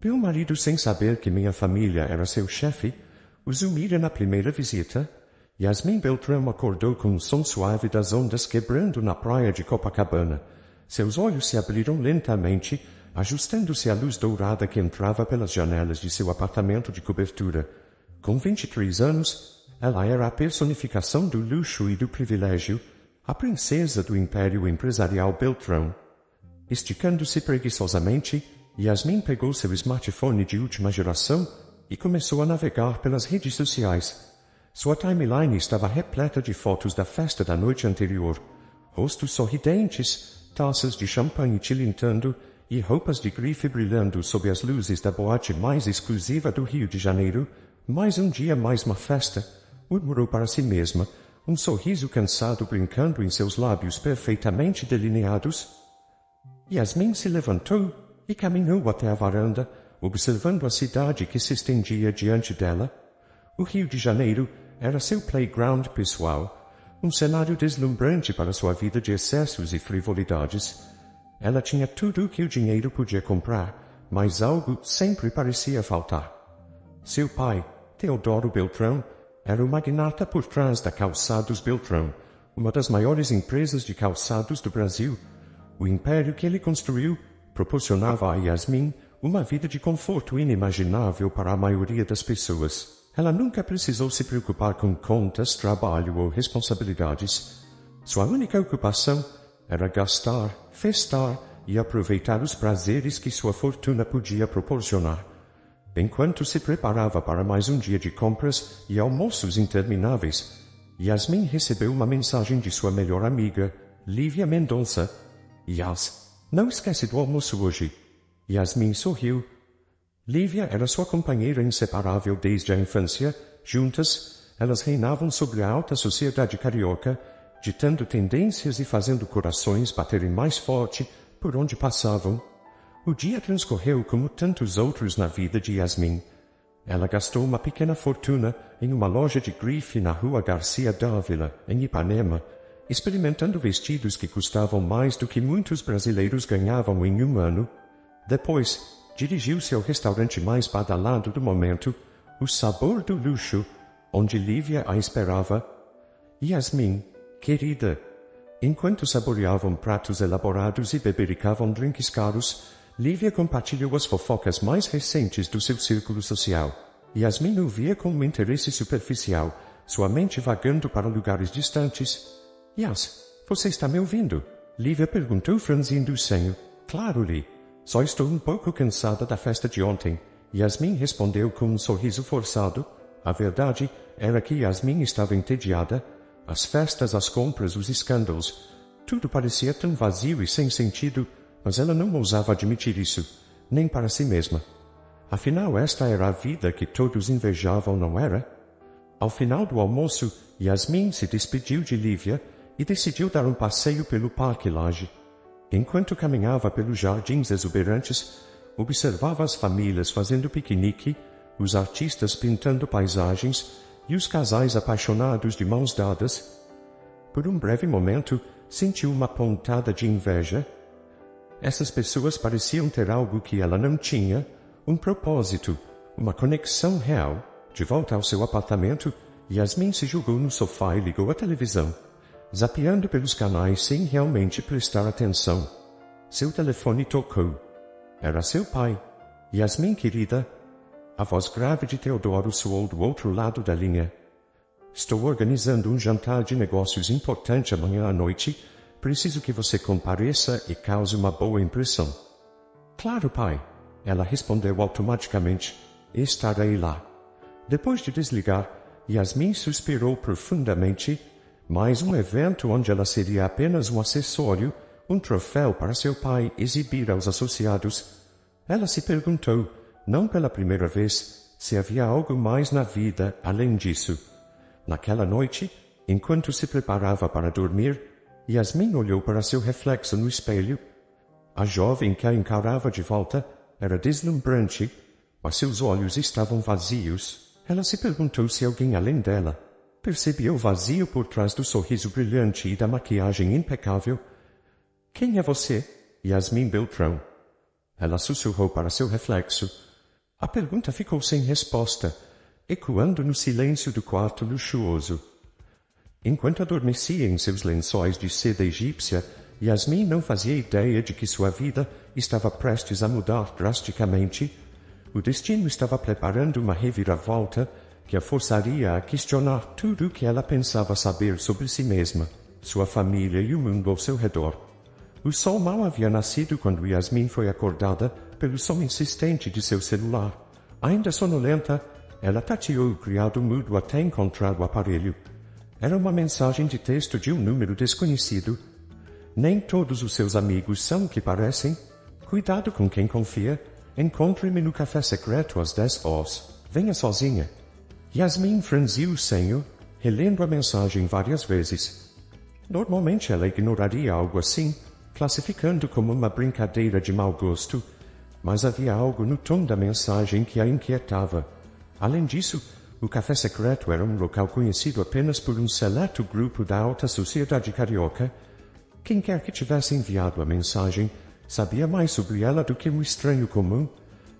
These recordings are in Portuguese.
Meu marido, sem saber que minha família era seu chefe, os humilha na primeira visita. Yasmin Beltrão acordou com o som suave das ondas quebrando na praia de Copacabana. Seus olhos se abriram lentamente, ajustando-se à luz dourada que entrava pelas janelas de seu apartamento de cobertura. Com 23 anos, ela era a personificação do luxo e do privilégio, a princesa do império empresarial Beltrão. Esticando-se preguiçosamente, Yasmin pegou seu smartphone de última geração e começou a navegar pelas redes sociais. Sua timeline estava repleta de fotos da festa da noite anterior, rostos sorridentes, taças de champanhe tilintando e roupas de grife brilhando sob as luzes da boate mais exclusiva do Rio de Janeiro. Mais um dia, mais uma festa, murmurou para si mesma, um sorriso cansado brincando em seus lábios perfeitamente delineados. Yasmin se levantou e caminhou até a varanda, observando a cidade que se estendia diante dela. O Rio de Janeiro era seu playground pessoal, um cenário deslumbrante para sua vida de excessos e frivolidades. Ela tinha tudo o que o dinheiro podia comprar, mas algo sempre parecia faltar. Seu pai, Teodoro Beltrão, era o magnata por trás da Calçados Beltrão, uma das maiores empresas de calçados do Brasil. O império que ele construiu proporcionava a Yasmin uma vida de conforto inimaginável para a maioria das pessoas. Ela nunca precisou se preocupar com contas, trabalho ou responsabilidades. Sua única ocupação era gastar, festar e aproveitar os prazeres que sua fortuna podia proporcionar. Enquanto se preparava para mais um dia de compras e almoços intermináveis, Yasmin recebeu uma mensagem de sua melhor amiga, Lívia Mendonça. Yas, não esquece do almoço hoje. Yasmin sorriu. Lívia era sua companheira inseparável desde a infância. Juntas, elas reinavam sobre a alta sociedade carioca, ditando tendências e fazendo corações baterem mais forte por onde passavam. O dia transcorreu como tantos outros na vida de Yasmin. Ela gastou uma pequena fortuna em uma loja de grife na rua Garcia Dávila, em Ipanema, experimentando vestidos que custavam mais do que muitos brasileiros ganhavam em um ano. Depois, dirigiu-se ao restaurante mais badalado do momento, o Sabor do Luxo, onde Lívia a esperava. Yasmin, querida. Enquanto saboreavam pratos elaborados e bebericavam drinks caros, Lívia compartilhou as fofocas mais recentes do seu círculo social. Yasmin o via com um interesse superficial, sua mente vagando para lugares distantes. Yas, você está me ouvindo? Lívia perguntou franzindo o senho. Claro, Li. Só estou um pouco cansada da festa de ontem. Yasmin respondeu com um sorriso forçado. A verdade era que Yasmin estava entediada. As festas, as compras, os escândalos. Tudo parecia tão vazio e sem sentido, mas ela não ousava admitir isso, nem para si mesma. Afinal, esta era a vida que todos invejavam, não era? Ao final do almoço, Yasmin se despediu de Lívia e decidiu dar um passeio pelo Parque Lage. Enquanto caminhava pelos jardins exuberantes, observava as famílias fazendo piquenique, os artistas pintando paisagens e os casais apaixonados de mãos dadas. Por um breve momento, sentiu uma pontada de inveja. Essas pessoas pareciam ter algo que ela não tinha, um propósito, uma conexão real. De volta ao seu apartamento, Yasmin se jogou no sofá e ligou a televisão, zapeando pelos canais sem realmente prestar atenção. Seu telefone tocou. Era seu pai. Yasmin, querida. A voz grave de Teodoro soou do outro lado da linha. Estou organizando um jantar de negócios importante amanhã à noite. Preciso que você compareça e cause uma boa impressão. Claro, pai. Ela respondeu automaticamente. Estarei lá. Depois de desligar, Yasmin suspirou profundamente. Mais um evento onde ela seria apenas um acessório, um troféu para seu pai exibir aos associados. Ela se perguntou, não pela primeira vez, se havia algo mais na vida além disso. Naquela noite, enquanto se preparava para dormir, Yasmin olhou para seu reflexo no espelho. A jovem que a encarava de volta era deslumbrante, mas seus olhos estavam vazios. Ela se perguntou se alguém além dela percebia o vazio por trás do sorriso brilhante e da maquiagem impecável. Quem é você? Yasmin Beltrão. Ela sussurrou para seu reflexo. A pergunta ficou sem resposta, ecoando no silêncio do quarto luxuoso. Enquanto adormecia em seus lençóis de seda egípcia, Yasmin não fazia ideia de que sua vida estava prestes a mudar drasticamente. O destino estava preparando uma reviravolta que a forçaria a questionar tudo o que ela pensava saber sobre si mesma, sua família e o mundo ao seu redor. O sol mal havia nascido quando Yasmin foi acordada pelo som insistente de seu celular. Ainda sonolenta, ela tateou o criado mudo até encontrar o aparelho. Era uma mensagem de texto de um número desconhecido. Nem todos os seus amigos são o que parecem. Cuidado com quem confia. Encontre-me no café secreto às 10 horas. Venha sozinha. Yasmin franziu o senho, relendo a mensagem várias vezes. Normalmente ela ignoraria algo assim, classificando como uma brincadeira de mau gosto, mas havia algo no tom da mensagem que a inquietava. Além disso, o café secreto era um local conhecido apenas por um seleto grupo da alta sociedade carioca. Quem quer que tivesse enviado a mensagem sabia mais sobre ela do que um estranho comum.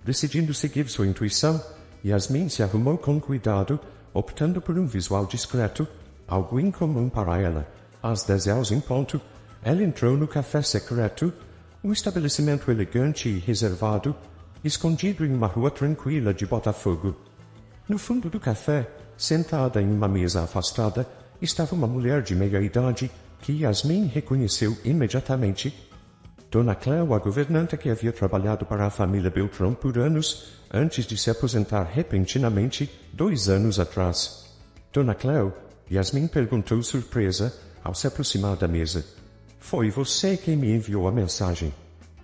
Decidindo seguir sua intuição, Yasmin se arrumou com cuidado, optando por um visual discreto, algo incomum para ela. Às 10 horas em ponto, ela entrou no café secreto, um estabelecimento elegante e reservado, escondido em uma rua tranquila de Botafogo. No fundo do café, sentada em uma mesa afastada, estava uma mulher de meia-idade que Yasmin reconheceu imediatamente. Dona Cléo, a governanta que havia trabalhado para a família Beltrão por anos, antes de se aposentar repentinamente 2 anos atrás. Dona Cléo, Yasmin perguntou surpresa ao se aproximar da mesa. Foi você quem me enviou a mensagem.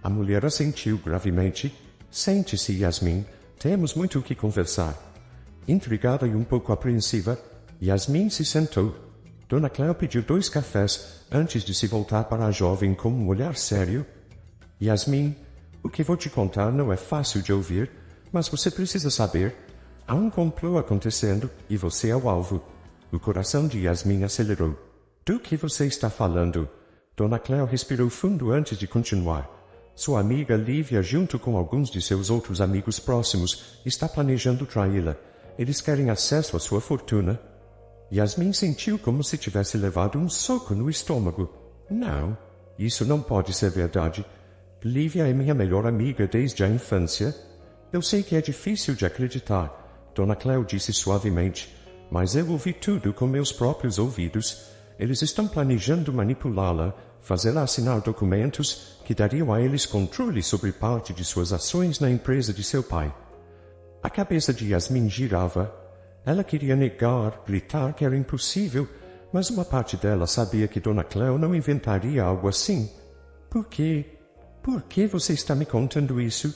A mulher assentiu gravemente. Sente-se, Yasmin. Temos muito o que conversar. Intrigada e um pouco apreensiva, Yasmin se sentou. Dona Cléo pediu 2 cafés antes de se voltar para a jovem com um olhar sério. Yasmin, o que vou te contar não é fácil de ouvir, mas você precisa saber. Há um complô acontecendo e você é o alvo. O coração de Yasmin acelerou. Do que você está falando? Dona Cléo respirou fundo antes de continuar. Sua amiga Lívia, junto com alguns de seus outros amigos próximos, está planejando traí-la. Eles querem acesso à sua fortuna. Yasmin sentiu como se tivesse levado um soco no estômago. Não, isso não pode ser verdade. Lívia é minha melhor amiga desde a infância. Eu sei que é difícil de acreditar, Dona Cléo disse suavemente, mas eu ouvi tudo com meus próprios ouvidos. Eles estão planejando manipulá-la, fazê-la assinar documentos que dariam a eles controle sobre parte de suas ações na empresa de seu pai. A cabeça de Yasmin girava. Ela queria negar, gritar que era impossível, mas uma parte dela sabia que Dona Cléo não inventaria algo assim. Por quê? Por que você está me contando isso?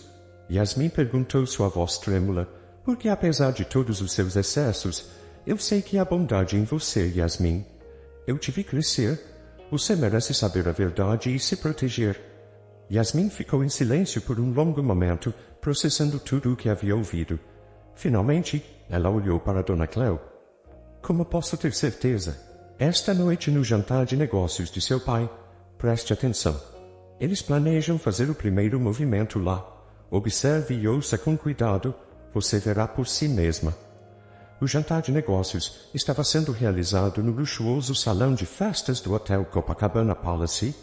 Yasmin perguntou sua voz trêmula. Porque apesar de todos os seus excessos, eu sei que há bondade em você, Yasmin. Eu te vi crescer. Você merece saber a verdade e se proteger. Yasmin ficou em silêncio por um longo momento, processando tudo o que havia ouvido. Finalmente, ela olhou para Dona Cléo. Como posso ter certeza? Esta noite no jantar de negócios de seu pai, preste atenção. Eles planejam fazer o primeiro movimento lá. Observe e ouça com cuidado, você verá por si mesma. O jantar de negócios estava sendo realizado no luxuoso salão de festas do Hotel Copacabana Palace.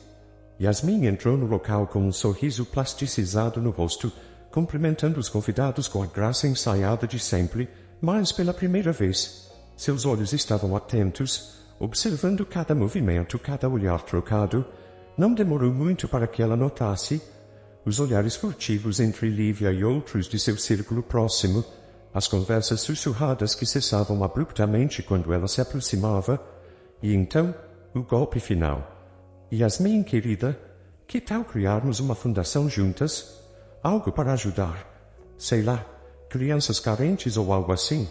Yasmin entrou no local com um sorriso plasticizado no rosto, cumprimentando os convidados com a graça ensaiada de sempre, mas pela primeira vez. Seus olhos estavam atentos, observando cada movimento, cada olhar trocado. Não demorou muito para que ela notasse os olhares furtivos entre Lívia e outros de seu círculo próximo, as conversas sussurradas que cessavam abruptamente quando ela se aproximava, e então o golpe final. Yasmin, querida, que tal criarmos uma fundação juntas? Algo para ajudar. Sei lá, crianças carentes ou algo assim.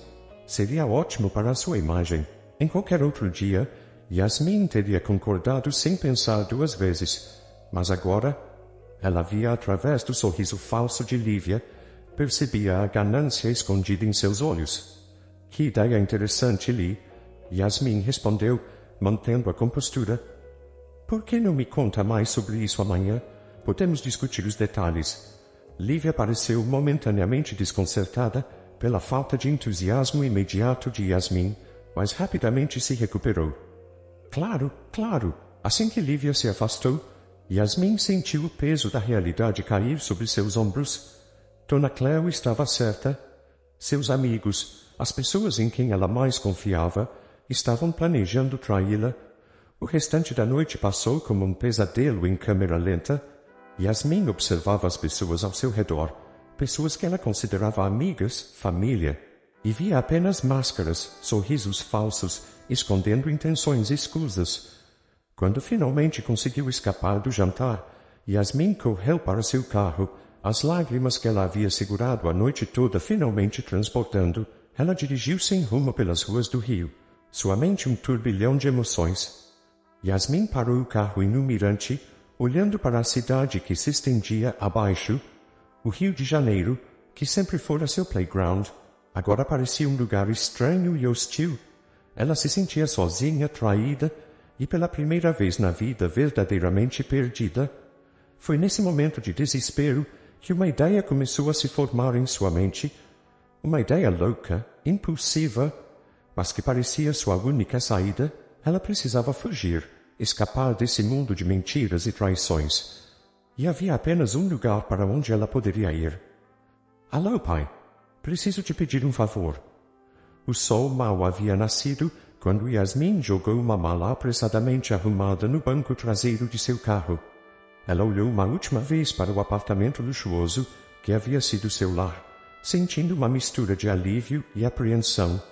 Seria ótimo para a sua imagem. Em qualquer outro dia, Yasmin teria concordado sem pensar 2 vezes. Mas agora, ela via através do sorriso falso de Lívia, percebia a ganância escondida em seus olhos. Que ideia interessante, Li. Yasmin respondeu, mantendo a compostura. Por que não me conta mais sobre isso amanhã? Podemos discutir os detalhes. Lívia pareceu momentaneamente desconcertada pela falta de entusiasmo imediato de Yasmin, mas rapidamente se recuperou. Claro, claro. Assim que Lívia se afastou, Yasmin sentiu o peso da realidade cair sobre seus ombros. Dona Cleo estava certa. Seus amigos, as pessoas em quem ela mais confiava, estavam planejando traí-la. O restante da noite passou como um pesadelo em câmera lenta. Yasmin observava as pessoas ao seu redor, pessoas que ela considerava amigas, família, e via apenas máscaras, sorrisos falsos, escondendo intenções escusas. Quando finalmente conseguiu escapar do jantar, Yasmin correu para seu carro, as lágrimas que ela havia segurado a noite toda finalmente transportando. Ela dirigiu-se em rumo pelas ruas do Rio, sua mente um turbilhão de emoções. Yasmin parou o carro em um mirante, olhando para a cidade que se estendia abaixo. O Rio de Janeiro, que sempre fora seu playground, agora parecia um lugar estranho e hostil. Ela se sentia sozinha, traída, e pela primeira vez na vida verdadeiramente perdida. Foi nesse momento de desespero que uma ideia começou a se formar em sua mente. Uma ideia louca, impulsiva, mas que parecia sua única saída. Ela precisava fugir, escapar desse mundo de mentiras e traições. E havia apenas um lugar para onde ela poderia ir. Alô, pai. Preciso te pedir um favor. O sol mal havia nascido quando Yasmin jogou uma mala apressadamente arrumada no banco traseiro de seu carro. Ela olhou uma última vez para o apartamento luxuoso que havia sido seu lar, sentindo uma mistura de alívio e apreensão.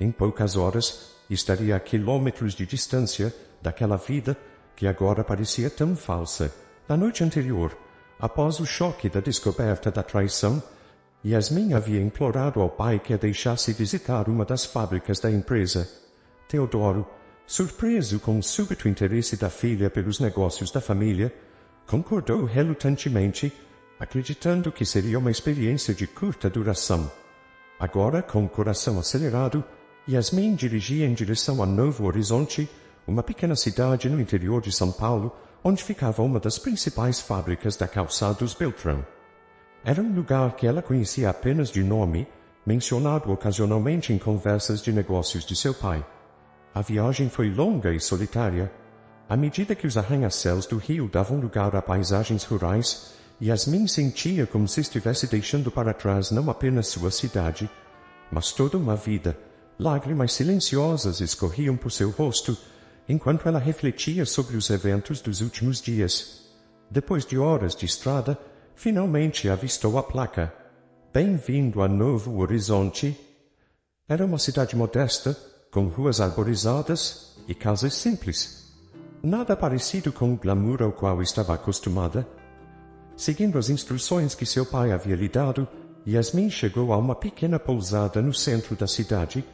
Em poucas horas, estaria a quilômetros de distância daquela vida que agora parecia tão falsa. Na noite anterior, após o choque da descoberta da traição, Yasmin havia implorado ao pai que a deixasse visitar uma das fábricas da empresa. Teodoro, surpreso com o súbito interesse da filha pelos negócios da família, concordou relutantemente, acreditando que seria uma experiência de curta duração. Agora, com o coração acelerado, Yasmin dirigia em direção a Novo Horizonte, uma pequena cidade no interior de São Paulo, onde ficava uma das principais fábricas da Calçados Beltrão. Era um lugar que ela conhecia apenas de nome, mencionado ocasionalmente em conversas de negócios de seu pai. A viagem foi longa e solitária. À medida que os arranha-céus do rio davam lugar a paisagens rurais, Yasmin sentia como se estivesse deixando para trás não apenas sua cidade, mas toda uma vida. Lágrimas silenciosas escorriam por seu rosto, enquanto ela refletia sobre os eventos dos últimos dias. Depois de horas de estrada, finalmente avistou a placa. Bem-vindo a Novo Horizonte. Era uma cidade modesta, com ruas arborizadas e casas simples. Nada parecido com o glamour ao qual estava acostumada. Seguindo as instruções que seu pai havia lhe dado, Yasmin chegou a uma pequena pousada no centro da cidade.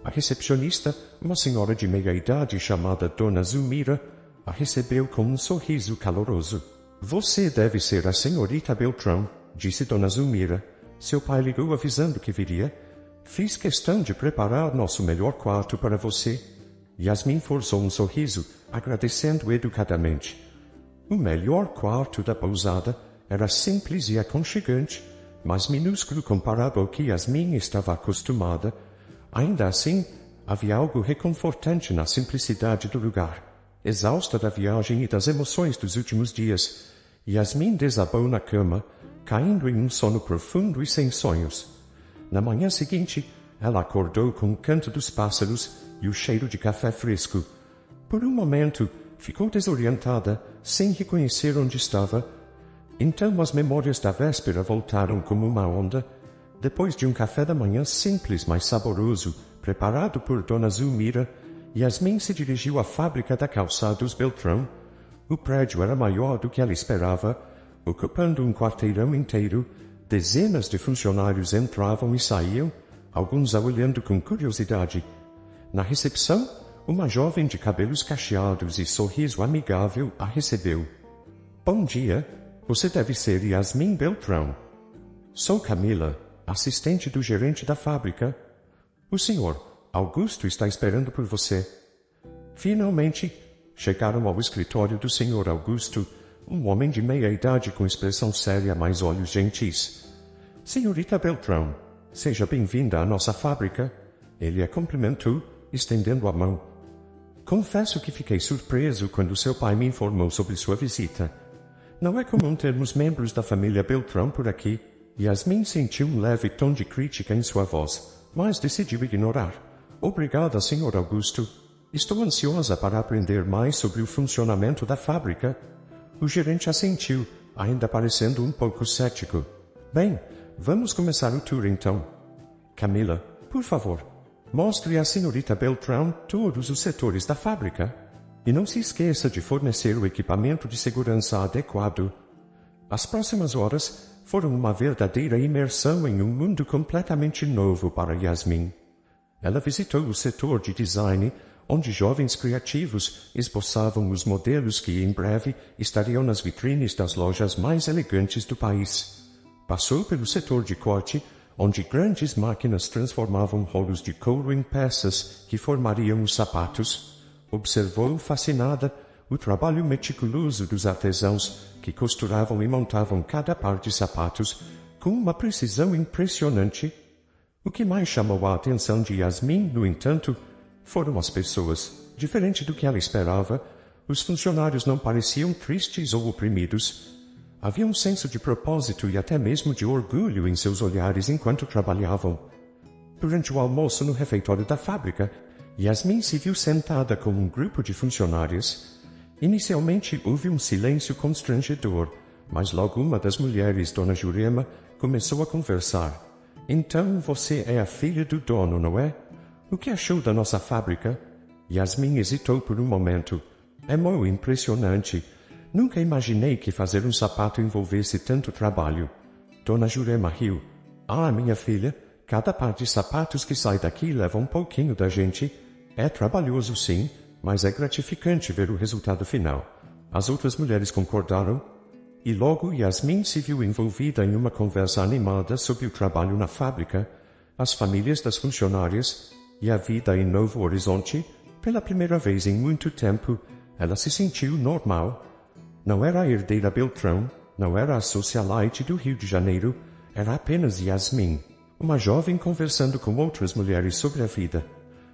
A recepcionista, uma senhora de meia-idade chamada Dona Zulmira, a recebeu com um sorriso caloroso. Você deve ser a senhorita Beltrão, disse Dona Zulmira. Seu pai ligou avisando que viria. Fiz questão de preparar nosso melhor quarto para você. Yasmin forçou um sorriso, agradecendo educadamente. O melhor quarto da pousada era simples e aconchegante, mas minúsculo comparado ao que Yasmin estava acostumada. Ainda assim, havia algo reconfortante na simplicidade do lugar. Exausta da viagem e das emoções dos últimos dias, Yasmin desabou na cama, caindo em um sono profundo e sem sonhos. Na manhã seguinte, ela acordou com o canto dos pássaros e o cheiro de café fresco. Por um momento, ficou desorientada, sem reconhecer onde estava. Então as memórias da véspera voltaram como uma onda. Depois de um café da manhã simples, mas saboroso, preparado por Dona Zulmira, Yasmin se dirigiu à fábrica da Calçados Beltrão. O prédio era maior do que ela esperava, ocupando um quarteirão inteiro. Dezenas de funcionários entravam e saíam, alguns a olhando com curiosidade. Na recepção, uma jovem de cabelos cacheados e sorriso amigável a recebeu. Bom dia, você deve ser Yasmin Beltrão. Sou Camila, assistente do gerente da fábrica. O senhor, Augusto, está esperando por você. Finalmente, chegaram ao escritório do senhor Augusto, um homem de meia-idade com expressão séria mas olhos gentis. Senhorita Beltrão, seja bem-vinda à nossa fábrica. Ele a cumprimentou, estendendo a mão. Confesso que fiquei surpreso quando seu pai me informou sobre sua visita. Não é comum termos membros da família Beltrão por aqui. Yasmin sentiu um leve tom de crítica em sua voz, mas decidiu ignorar. Obrigada, Sr. Augusto. Estou ansiosa para aprender mais sobre o funcionamento da fábrica. O gerente assentiu, ainda parecendo um pouco cético. Bem, vamos começar o tour então. Camila, por favor, mostre à senhorita Beltrão todos os setores da fábrica. E não se esqueça de fornecer o equipamento de segurança adequado. As próximas horas foram uma verdadeira imersão em um mundo completamente novo para Yasmin. Ela visitou o setor de design, onde jovens criativos esboçavam os modelos que em breve estariam nas vitrines das lojas mais elegantes do país. Passou pelo setor de corte, onde grandes máquinas transformavam rolos de couro em peças que formariam os sapatos. Observou, fascinada, o trabalho meticuloso dos artesãos que costuravam e montavam cada par de sapatos com uma precisão impressionante. O que mais chamou a atenção de Yasmin, no entanto, foram as pessoas. Diferente do que ela esperava, os funcionários não pareciam tristes ou oprimidos. Havia um senso de propósito e até mesmo de orgulho em seus olhares enquanto trabalhavam. Durante o almoço no refeitório da fábrica, Yasmin se viu sentada com um grupo de funcionários. Inicialmente houve um silêncio constrangedor, mas logo uma das mulheres, Dona Jurema, começou a conversar. Então você é a filha do dono, não é? O que achou da nossa fábrica? Yasmin hesitou por um momento. É muito impressionante. Nunca imaginei que fazer um sapato envolvesse tanto trabalho. Dona Jurema riu. Ah, minha filha, cada par de sapatos que sai daqui leva um pouquinho da gente. É trabalhoso, sim, mas é gratificante ver o resultado final. As outras mulheres concordaram. E logo Yasmin se viu envolvida em uma conversa animada sobre o trabalho na fábrica, as famílias das funcionárias e a vida em Novo Horizonte. Pela primeira vez em muito tempo, ela se sentiu normal. Não era a herdeira Beltrão, não era a socialite do Rio de Janeiro, era apenas Yasmin, uma jovem conversando com outras mulheres sobre a vida.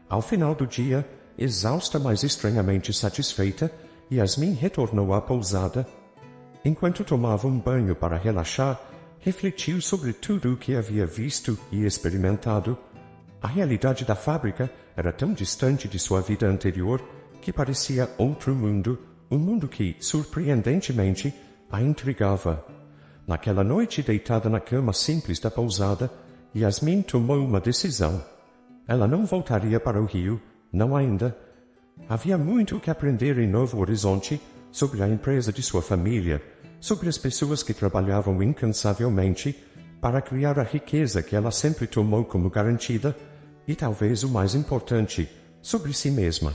Ao final do dia, exausta mas estranhamente satisfeita, Yasmin retornou à pousada. Enquanto tomava um banho para relaxar, refletiu sobre tudo o que havia visto e experimentado. A realidade da fábrica era tão distante de sua vida anterior que parecia outro mundo, um mundo que, surpreendentemente, a intrigava. Naquela noite, deitada na cama simples da pousada, Yasmin tomou uma decisão. Ela não voltaria para o Rio, não ainda. Havia muito que aprender em Novo Horizonte sobre a empresa de sua família, sobre as pessoas que trabalhavam incansavelmente para criar a riqueza que ela sempre tomou como garantida e, talvez o mais importante, sobre si mesma.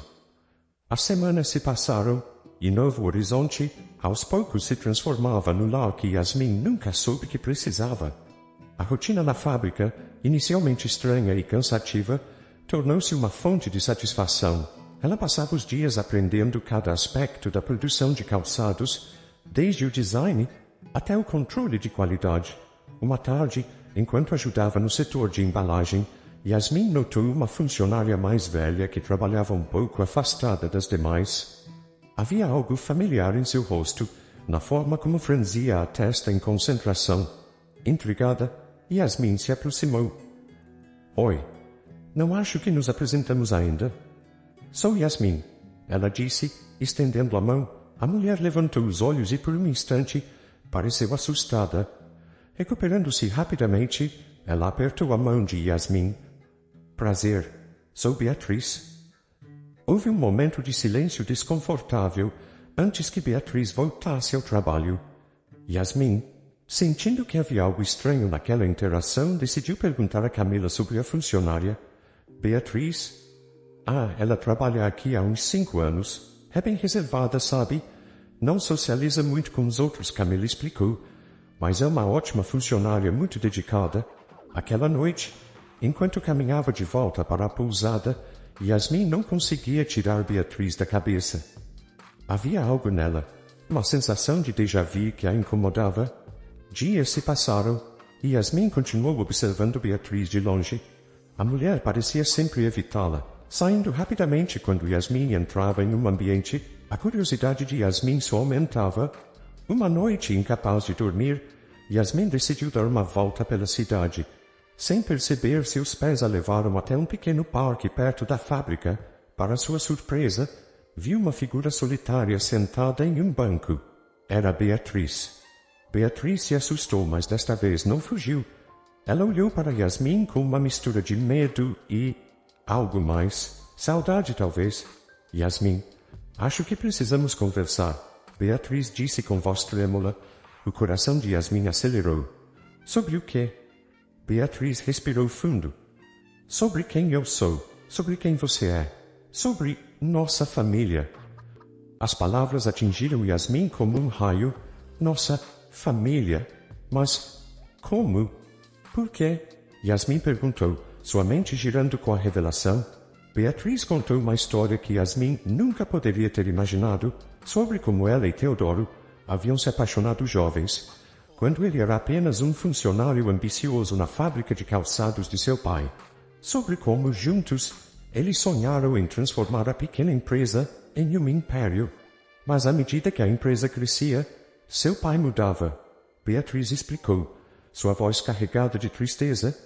As semanas se passaram e Novo Horizonte, aos poucos, se transformava no lar que Yasmin nunca soube que precisava. A rotina na fábrica, inicialmente estranha e cansativa, tornou-se uma fonte de satisfação. Ela passava os dias aprendendo cada aspecto da produção de calçados, desde o design até o controle de qualidade. Uma tarde, enquanto ajudava no setor de embalagem, Yasmin notou uma funcionária mais velha que trabalhava um pouco afastada das demais. Havia algo familiar em seu rosto, na forma como franzia a testa em concentração. Intrigada, Yasmin se aproximou. Oi, não acho que nos apresentamos ainda. Sou Yasmin, ela disse, estendendo a mão. A mulher levantou os olhos e por um instante pareceu assustada. Recuperando-se rapidamente, ela apertou a mão de Yasmin. Prazer, sou Beatriz. Houve um momento de silêncio desconfortável antes que Beatriz voltasse ao trabalho. Yasmin, sentindo que havia algo estranho naquela interação, decidiu perguntar a Camila sobre a funcionária. Beatriz? Ah, ela trabalha aqui há uns 5 anos. É bem reservada, sabe? Não socializa muito com os outros, Camila explicou. Mas é uma ótima funcionária, muito dedicada. Aquela noite, enquanto caminhava de volta para a pousada, Yasmin não conseguia tirar Beatriz da cabeça. Havia algo nela, Uma sensação de déjà vu que a incomodava. Dias se passaram, e Yasmin continuou observando Beatriz de longe. A mulher parecia sempre evitá-la, saindo rapidamente quando Yasmin entrava em um ambiente. A curiosidade de Yasmin só aumentava. Uma noite, incapaz de dormir, Yasmin decidiu dar uma volta pela cidade. Sem perceber, seus pés a levaram até um pequeno parque perto da fábrica. Para sua surpresa, viu uma figura solitária sentada em um banco. Era Beatriz. Beatriz se assustou, mas desta vez não fugiu. Ela olhou para Yasmin com uma mistura de medo e... algo mais. Saudade, talvez. Yasmin, acho que precisamos conversar. Beatriz disse com voz trêmula. O coração de Yasmin acelerou. Sobre o quê? Beatriz respirou fundo. Sobre quem eu sou. Sobre quem você é. Sobre nossa família. As palavras atingiram Yasmin como um raio. Nossa família. Mas como? Por quê? Yasmin perguntou, sua mente girando com a revelação. Beatriz contou uma história que Yasmin nunca poderia ter imaginado, sobre como ela e Teodoro haviam se apaixonado jovens, quando ele era apenas um funcionário ambicioso na fábrica de calçados de seu pai. Sobre como, juntos, eles sonharam em transformar a pequena empresa em um império. Mas à medida que a empresa crescia, seu pai mudava. Beatriz explicou, sua voz carregada de tristeza.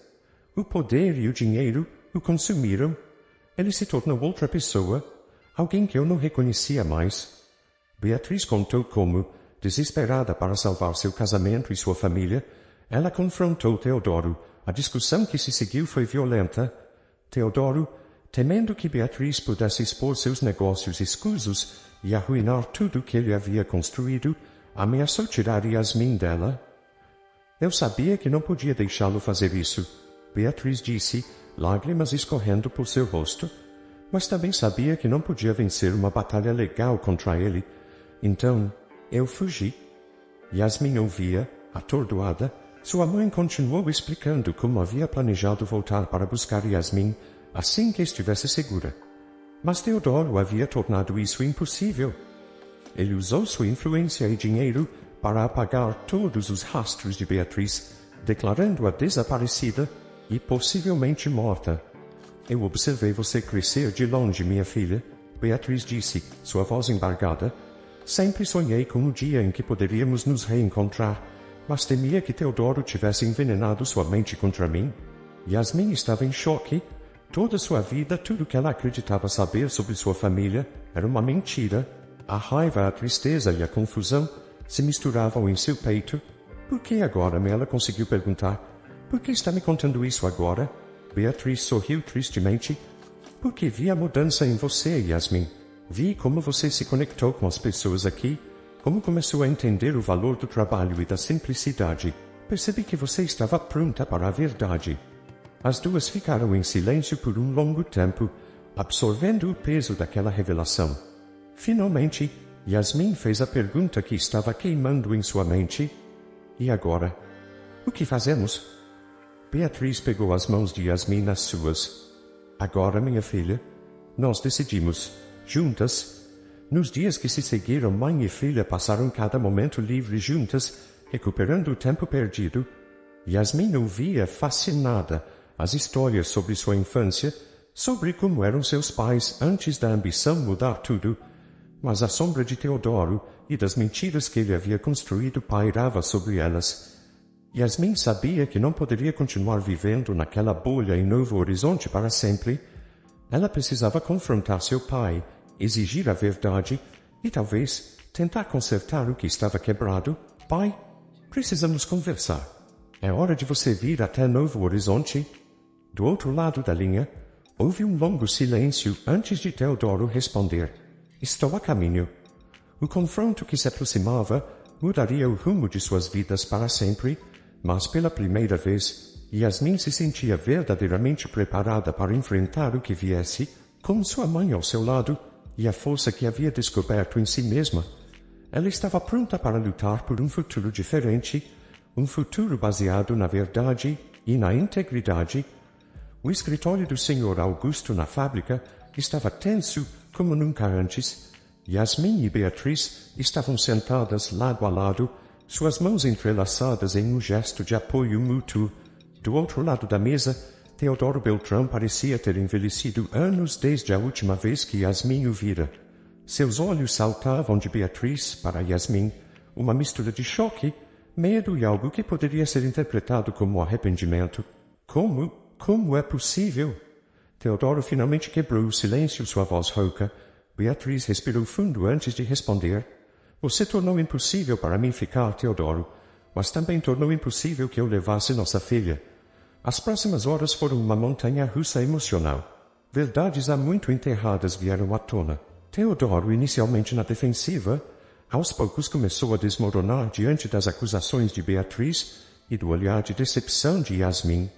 O poder e o dinheiro o consumiram. Ele se tornou outra pessoa, alguém que eu não reconhecia mais. Beatriz contou como, desesperada para salvar seu casamento e sua família, ela confrontou Teodoro. A discussão que se seguiu foi violenta. Teodoro, temendo que Beatriz pudesse expor seus negócios escusos e arruinar tudo que ele havia construído, ameaçou tirar Yasmin dela. Eu sabia que não podia deixá-lo fazer isso, Beatriz disse, lágrimas escorrendo por seu rosto, mas também sabia que não podia vencer uma batalha legal contra ele. Então, eu fugi. Yasmin ouvia, atordoada. Sua mãe continuou explicando como havia planejado voltar para buscar Yasmin assim que estivesse segura. Mas Teodoro havia tornado isso impossível. Ele usou sua influência e dinheiro para apagar todos os rastros de Beatriz, declarando-a desaparecida e possivelmente morta. Eu observei você crescer de longe, minha filha, Beatriz disse, sua voz embargada. Sempre sonhei com o dia em que poderíamos nos reencontrar, mas temia que Teodoro tivesse envenenado sua mente contra mim. Yasmin estava em choque. Toda sua vida, tudo que ela acreditava saber sobre sua família, era uma mentira. A raiva, a tristeza e a confusão se misturavam em seu peito. Por que agora? Ela conseguiu perguntar. Por que está me contando isso agora? Beatriz sorriu tristemente. Porque vi a mudança em você, Yasmin. Vi como você se conectou com as pessoas aqui, como começou a entender o valor do trabalho e da simplicidade. Percebi que você estava pronta para a verdade. As duas ficaram em silêncio por um longo tempo, absorvendo o peso daquela revelação. Finalmente, Yasmin fez a pergunta que estava queimando em sua mente. E agora? O que fazemos? Beatriz pegou as mãos de Yasmin nas suas. Agora, minha filha, nós decidimos, juntas. Nos dias que se seguiram, mãe e filha passaram cada momento livre juntas, recuperando o tempo perdido. Yasmin ouvia, fascinada, as histórias sobre sua infância, sobre como eram seus pais antes da ambição mudar tudo, mas a sombra de Teodoro e das mentiras que ele havia construído pairava sobre elas. Yasmin sabia que não poderia continuar vivendo naquela bolha em Novo Horizonte para sempre. Ela precisava confrontar seu pai, exigir a verdade e talvez tentar consertar o que estava quebrado. Pai, precisamos conversar. É hora de você vir até Novo Horizonte. Do outro lado da linha, houve um longo silêncio antes de Teodoro responder. Estou a caminho. O confronto que se aproximava mudaria o rumo de suas vidas para sempre, mas pela primeira vez, Yasmin se sentia verdadeiramente preparada para enfrentar o que viesse, com sua mãe ao seu lado e a força que havia descoberto em si mesma. Ela estava pronta para lutar por um futuro diferente, um futuro baseado na verdade e na integridade. O escritório do Sr. Augusto na fábrica estava tenso como nunca antes. Yasmin e Beatriz estavam sentadas lado a lado, suas mãos entrelaçadas em um gesto de apoio mútuo. Do outro lado da mesa, Teodoro Beltrão parecia ter envelhecido anos desde a última vez que Yasmin o vira. Seus olhos saltavam de Beatriz para Yasmin, uma mistura de choque, medo e algo que poderia ser interpretado como arrependimento. Como é possível? Teodoro finalmente quebrou o silêncio, sua voz rouca. Beatriz respirou fundo antes de responder. Você tornou impossível para mim ficar, Teodoro, mas também tornou impossível que eu levasse nossa filha. As próximas horas foram uma montanha-russa emocional. Verdades há muito enterradas vieram à tona. Teodoro, inicialmente na defensiva, aos poucos começou a desmoronar diante das acusações de Beatriz e do olhar de decepção de Yasmin.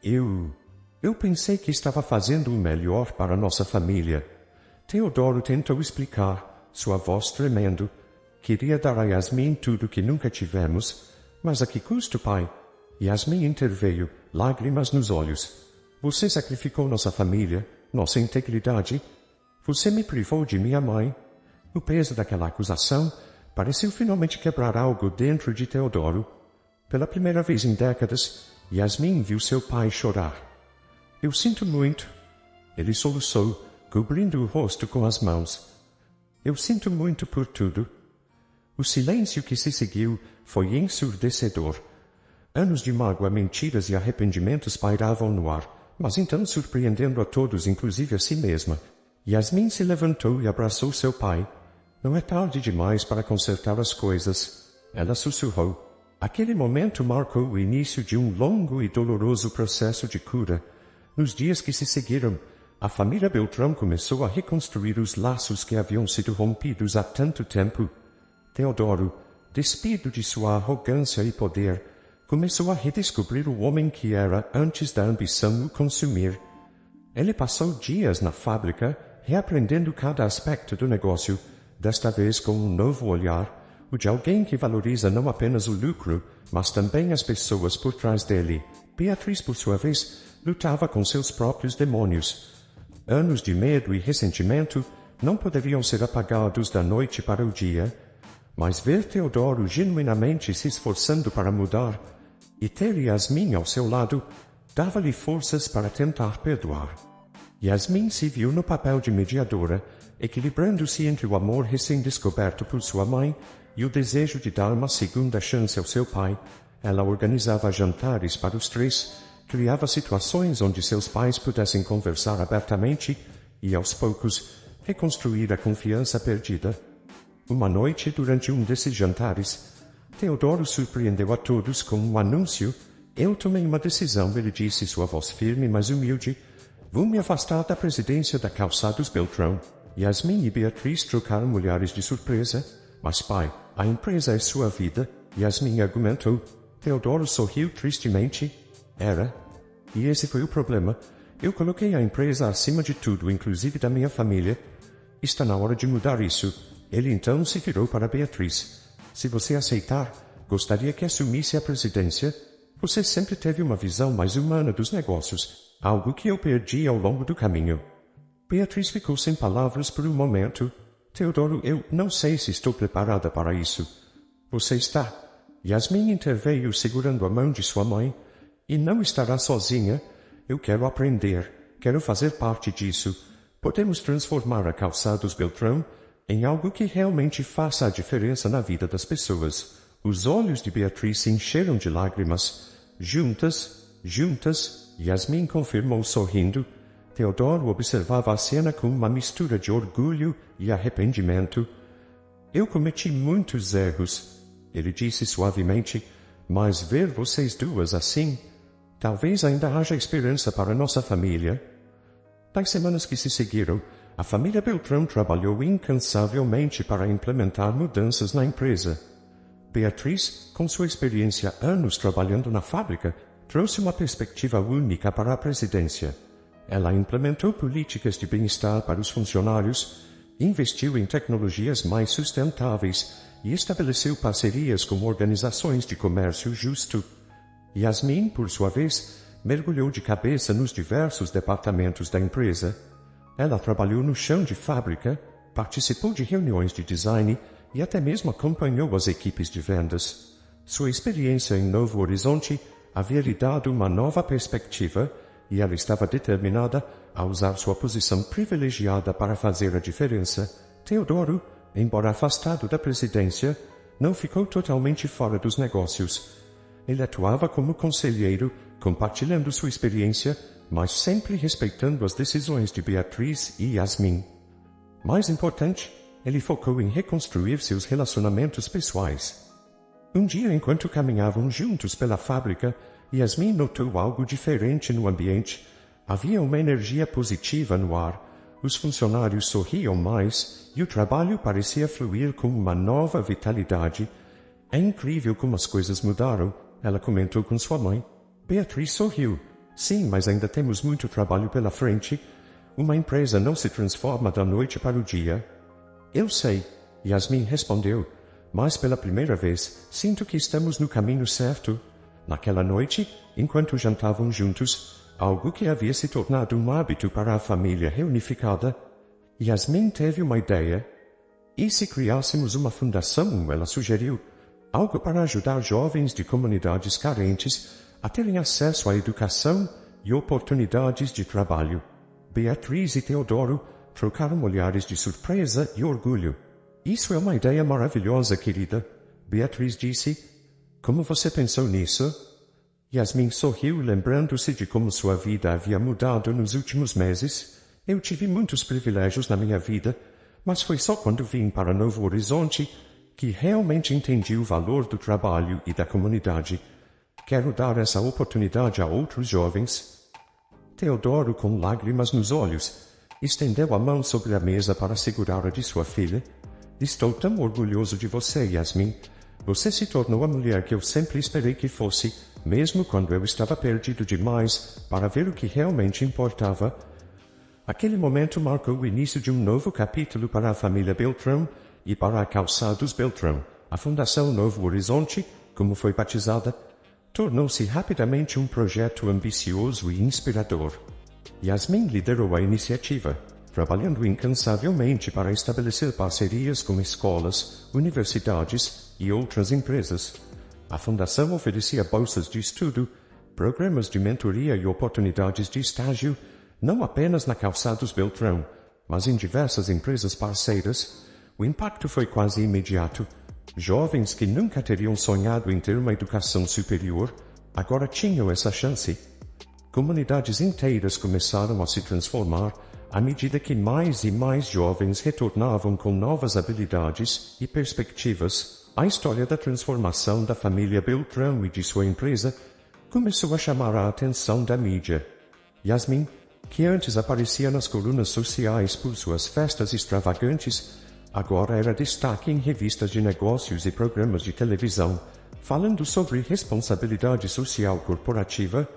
Eu pensei que estava fazendo o melhor para nossa família. Teodoro tentou explicar, sua voz tremendo. Queria dar a Yasmin tudo que nunca tivemos, mas a que custo, pai? Yasmin interveio, lágrimas nos olhos. Você sacrificou nossa família, nossa integridade. Você me privou de minha mãe. O peso daquela acusação pareceu finalmente quebrar algo dentro de Teodoro. Pela primeira vez em décadas, Yasmin viu seu pai chorar. Eu sinto muito. Ele soluçou, cobrindo o rosto com as mãos. Eu sinto muito por tudo. O silêncio que se seguiu foi ensurdecedor. Anos de mágoa, mentiras e arrependimentos pairavam no ar, mas então, surpreendendo a todos, inclusive a si mesma, Yasmin se levantou e abraçou seu pai. Não é tarde demais para consertar as coisas. Ela sussurrou. Aquele momento marcou o início de um longo e doloroso processo de cura. Nos dias que se seguiram, a família Beltrão começou a reconstruir os laços que haviam sido rompidos há tanto tempo. Teodoro, despido de sua arrogância e poder, começou a redescobrir o homem que era antes da ambição o consumir. Ele passou dias na fábrica, reaprendendo cada aspecto do negócio, desta vez com um novo olhar, o de alguém que valoriza não apenas o lucro, mas também as pessoas por trás dele. Beatriz, por sua vez, lutava com seus próprios demônios. Anos de medo e ressentimento não poderiam ser apagados da noite para o dia, mas ver Teodoro genuinamente se esforçando para mudar e ter Yasmin ao seu lado dava-lhe forças para tentar perdoar. Yasmin se viu no papel de mediadora, equilibrando-se entre o amor recém-descoberto por sua mãe e o desejo de dar uma segunda chance ao seu pai. Ela organizava jantares para os três, criava situações onde seus pais pudessem conversar abertamente e, aos poucos, reconstruir a confiança perdida. Uma noite, durante um desses jantares, Teodoro surpreendeu a todos com um anúncio. Eu tomei uma decisão, ele disse, sua voz firme, mas humilde. Vou me afastar da presidência da Calçados Beltrão. Yasmin e Beatriz trocaram olhares de surpresa. Mas, pai, a empresa é sua vida, Yasmin argumentou. Teodoro sorriu tristemente. Era. E esse foi o problema. Eu coloquei a empresa acima de tudo, inclusive da minha família. Está na hora de mudar isso. Ele então se virou para Beatriz. Se você aceitar, gostaria que assumisse a presidência. Você sempre teve uma visão mais humana dos negócios, algo que eu perdi ao longo do caminho. Beatriz ficou sem palavras por um momento. Teodoro, eu não sei se estou preparada para isso. Você está. Yasmin interveio segurando a mão de sua mãe. E não estará sozinha. Eu quero aprender. Quero fazer parte disso. Podemos transformar a Calçados Beltrão em algo que realmente faça a diferença na vida das pessoas. Os olhos de Beatriz se encheram de lágrimas. Juntas, Yasmin confirmou sorrindo. Teodoro observava a cena com uma mistura de orgulho e arrependimento. Eu cometi muitos erros, ele disse suavemente, mas ver vocês duas assim, talvez ainda haja esperança para nossa família. Nas semanas que se seguiram, a família Beltrão trabalhou incansavelmente para implementar mudanças na empresa. Beatriz, com sua experiência anos trabalhando na fábrica, trouxe uma perspectiva única para a presidência. Ela implementou políticas de bem-estar para os funcionários, investiu em tecnologias mais sustentáveis e estabeleceu parcerias com organizações de comércio justo. Yasmin, por sua vez, mergulhou de cabeça nos diversos departamentos da empresa. Ela trabalhou no chão de fábrica, participou de reuniões de design e até mesmo acompanhou as equipes de vendas. Sua experiência em Novo Horizonte havia lhe dado uma nova perspectiva e ela estava determinada a usar sua posição privilegiada para fazer a diferença. Teodoro, embora afastado da presidência, não ficou totalmente fora dos negócios. Ele atuava como conselheiro, compartilhando sua experiência, mas sempre respeitando as decisões de Beatriz e Yasmin. Mais importante, ele focou em reconstruir seus relacionamentos pessoais. Um dia, enquanto caminhavam juntos pela fábrica, Yasmin notou algo diferente no ambiente. Havia uma energia positiva no ar. Os funcionários sorriam mais e o trabalho parecia fluir com uma nova vitalidade. É incrível como as coisas mudaram, ela comentou com sua mãe. Beatriz sorriu. Sim, mas ainda temos muito trabalho pela frente. Uma empresa não se transforma da noite para o dia. Eu sei, Yasmin respondeu, mas pela primeira vez sinto que estamos no caminho certo. Naquela noite, enquanto jantavam juntos, algo que havia se tornado um hábito para a família reunificada, Yasmin teve uma ideia. E se criássemos uma fundação, ela sugeriu, algo para ajudar jovens de comunidades carentes a terem acesso à educação e oportunidades de trabalho. Beatriz e Teodoro trocaram olhares de surpresa e orgulho. Isso é uma ideia maravilhosa, querida, Beatriz disse. Como você pensou nisso? Yasmin sorriu, lembrando-se de como sua vida havia mudado nos últimos meses. Eu tive muitos privilégios na minha vida, mas foi só quando vim para Novo Horizonte que realmente entendi o valor do trabalho e da comunidade. Quero dar essa oportunidade a outros jovens. Teodoro, com lágrimas nos olhos, estendeu a mão sobre a mesa para segurar a de sua filha. Estou tão orgulhoso de você, Yasmin. Você se tornou a mulher que eu sempre esperei que fosse, mesmo quando eu estava perdido demais para ver o que realmente importava. Aquele momento marcou o início de um novo capítulo para a família Beltrão e para a Calçados Beltrão. A Fundação Novo Horizonte, como foi batizada, tornou-se rapidamente um projeto ambicioso e inspirador. Yasmin liderou a iniciativa, trabalhando incansavelmente para estabelecer parcerias com escolas, universidades e outras empresas. A fundação oferecia bolsas de estudo, programas de mentoria e oportunidades de estágio, não apenas na Calçados Beltrão, mas em diversas empresas parceiras. O impacto foi quase imediato. Jovens que nunca teriam sonhado em ter uma educação superior, agora tinham essa chance. Comunidades inteiras começaram a se transformar à medida que mais e mais jovens retornavam com novas habilidades e perspectivas. A história da transformação da família Beltrão e de sua empresa começou a chamar a atenção da mídia. Yasmin, que antes aparecia nas colunas sociais por suas festas extravagantes, agora era destaque em revistas de negócios e programas de televisão, falando sobre responsabilidade social corporativa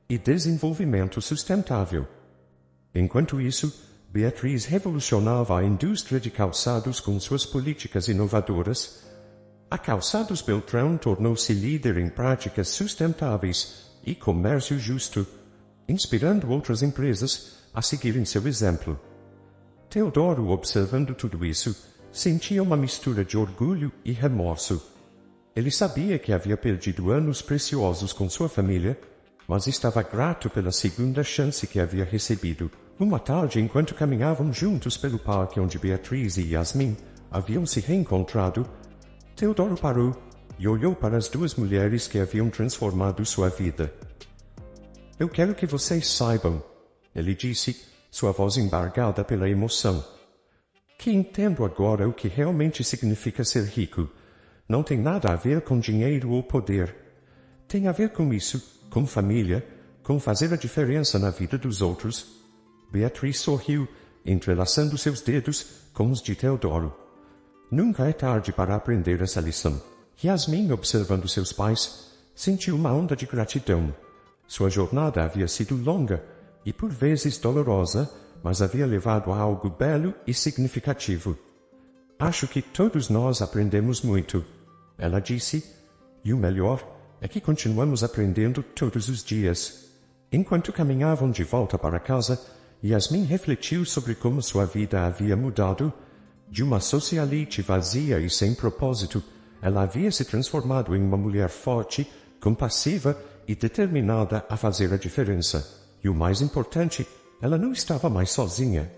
e desenvolvimento sustentável. Enquanto isso, Beatriz revolucionava a indústria de calçados com suas políticas inovadoras. A Calçados Beltrão tornou-se líder em práticas sustentáveis e comércio justo, inspirando outras empresas a seguirem seu exemplo. Teodoro, observando tudo isso, sentia uma mistura de orgulho e remorso. Ele sabia que havia perdido anos preciosos com sua família, mas estava grato pela segunda chance que havia recebido. Uma tarde, enquanto caminhavam juntos pelo parque onde Beatriz e Yasmin haviam se reencontrado, Teodoro parou e olhou para as duas mulheres que haviam transformado sua vida. Eu quero que vocês saibam, ele disse, sua voz embargada pela emoção, que entendo agora o que realmente significa ser rico. Não tem nada a ver com dinheiro ou poder. Tem a ver com isso, com família, com fazer a diferença na vida dos outros. Beatriz sorriu, entrelaçando seus dedos com os de Teodoro. Nunca é tarde para aprender essa lição. Yasmin, observando seus pais, sentiu uma onda de gratidão. Sua jornada havia sido longa e por vezes dolorosa, mas havia levado a algo belo e significativo. Acho que todos nós aprendemos muito, ela disse, e o melhor é que continuamos aprendendo todos os dias. Enquanto caminhavam de volta para casa, Yasmin refletiu sobre como sua vida havia mudado. De uma socialite vazia e sem propósito, ela havia se transformado em uma mulher forte, compassiva e determinada a fazer a diferença. E o mais importante, ela não estava mais sozinha.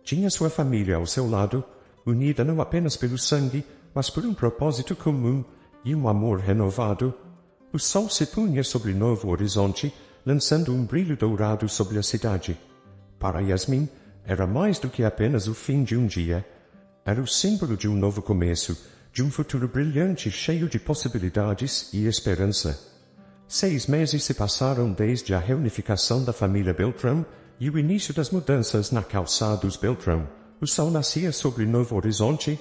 Tinha sua família ao seu lado, unida não apenas pelo sangue, mas por um propósito comum e um amor renovado. O sol se punha sobre o novo horizonte, lançando um brilho dourado sobre a cidade. Para Yasmin, era mais do que apenas o fim de um dia. Era o símbolo de um novo começo, de um futuro brilhante cheio de possibilidades e esperança. 6 meses se passaram desde a reunificação da família Beltrão e o início das mudanças na calçada dos Beltrão. O sol nascia sobre o novo horizonte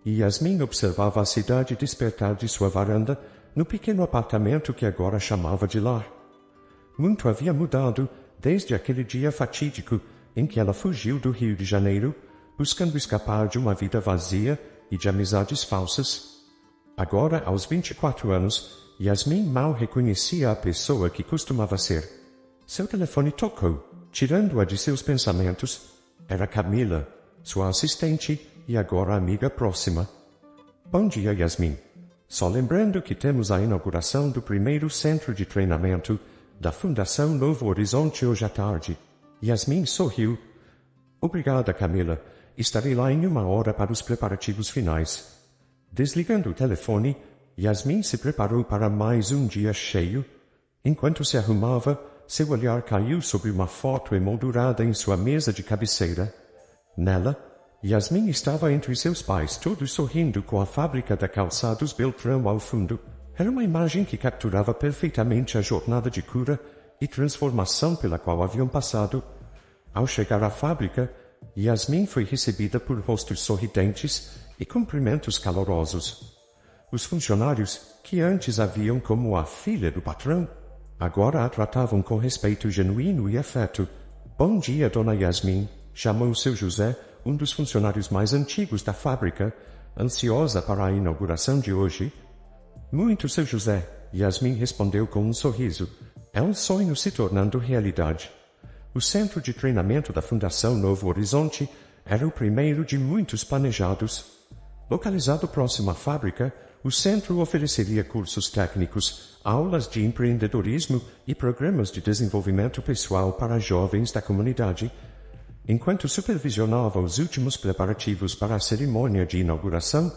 e Yasmin observava a cidade despertar de sua varanda no pequeno apartamento que agora chamava de lar. Muito havia mudado desde aquele dia fatídico em que ela fugiu do Rio de Janeiro, buscando escapar de uma vida vazia e de amizades falsas. Agora, aos 24 anos, Yasmin mal reconhecia a pessoa que costumava ser. Seu telefone tocou, tirando-a de seus pensamentos. Era Camila, sua assistente e agora amiga próxima. Bom dia, Yasmin. Só lembrando que temos a inauguração do primeiro centro de treinamento da Fundação Novo Horizonte hoje à tarde. Yasmin sorriu. Obrigada, Camila. Estarei lá em 1 hora para os preparativos finais. Desligando o telefone, Yasmin se preparou para mais um dia cheio. Enquanto se arrumava, seu olhar caiu sobre uma foto emoldurada em sua mesa de cabeceira. Nela, Yasmin estava entre seus pais, todos sorrindo com a fábrica da calçados Beltrão ao fundo. Era uma imagem que capturava perfeitamente a jornada de cura e transformação pela qual haviam passado. Ao chegar à fábrica, Yasmin foi recebida por rostos sorridentes e cumprimentos calorosos. Os funcionários, que antes a viam como a filha do patrão, agora a tratavam com respeito genuíno e afeto. Bom dia, dona Yasmin, chamou seu José, um dos funcionários mais antigos da fábrica, ansiosa para a inauguração de hoje. Muito, seu José, Yasmin respondeu com um sorriso. É um sonho se tornando realidade. O centro de treinamento da Fundação Novo Horizonte era o primeiro de muitos planejados. Localizado próximo à fábrica, o centro ofereceria cursos técnicos, aulas de empreendedorismo e programas de desenvolvimento pessoal para jovens da comunidade. Enquanto supervisionava os últimos preparativos para a cerimônia de inauguração,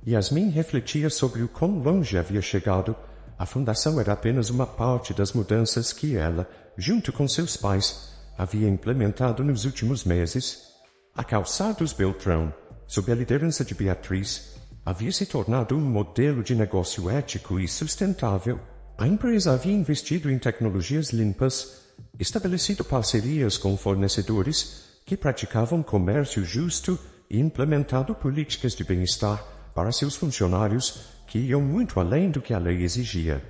Yasmin refletia sobre o quão longe havia chegado. A fundação era apenas uma parte das mudanças que ela, junto com seus pais, havia implementado nos últimos meses. A Calçados Beltrão, sob a liderança de Beatriz, havia se tornado um modelo de negócio ético e sustentável. A empresa havia investido em tecnologias limpas, estabelecido parcerias com fornecedores que praticavam comércio justo e implementado políticas de bem-estar para seus funcionários que iam muito além do que a lei exigia.